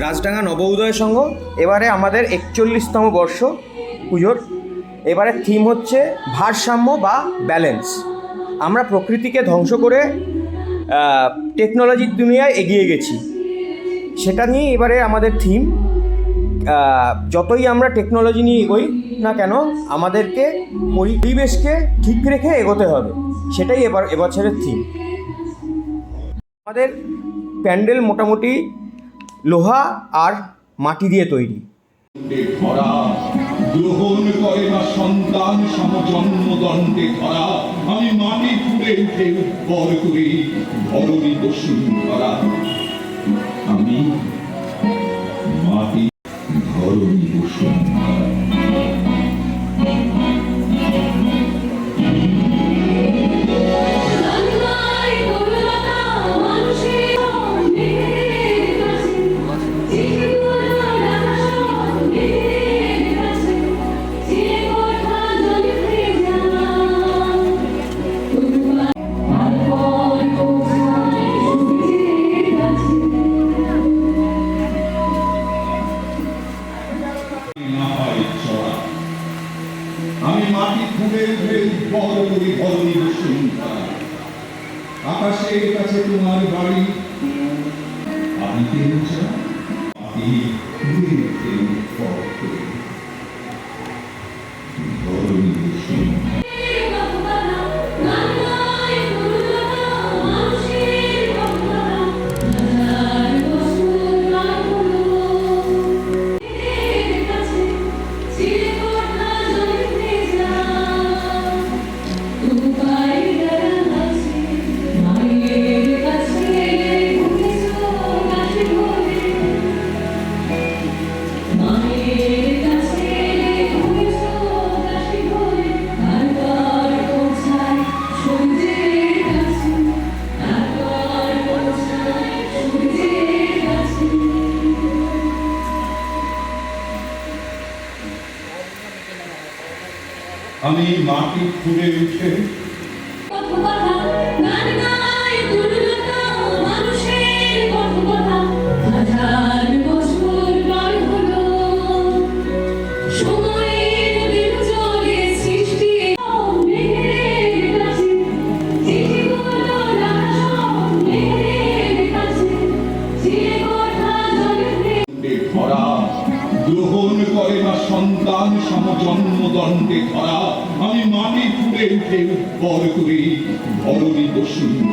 রাজডাঙ্গা নব উদয় সংঘ। এবারে আমাদের 41তম বর্ষ পুজোর। এবারে থিম হচ্ছে ভারসাম্য বা ব্যালেন্স। আমরা প্রকৃতিকে ধ্বংস করে টেকনোলজির দুনিয়ায় এগিয়ে গেছি, সেটা নিয়ে এবারে আমাদের থিম। যতই আমরা টেকনোলজি নিয়ে এগোই না কেন, আমাদেরকে পরিবেশকে ঠিক রেখে এগোতে হবে, সেটাই এবছরের থিম। আমাদের প্যান্ডেল মোটামুটি লোহা আর মাটি দিয়ে তৈরি। গ্রহণ করে না সন্তান সমজন্মদণ্ডে ধরা, আমি মাটি ফুলে উঠে উৎপর করি ধরণী বসুন্ধরা। আমি মাটি ধরণী বসুন্ধরা। আমি মাটি ফুলে উঠে উৎপর করি ধরণী বসুন্ধরা। আকাশের কাছে তোমার বাড়ি, আমি মাটি ফুলে উঠে উৎপর করি ধরণী বসুন্ধরা। আমি মাটি ফুলে উঠে গ্রহণ করে না সন্তান সমজন্মদণ্ডে ধরা, আমি মাটি ফুলে উঠে উৎপর করি ধরণী বসুন্ধরা।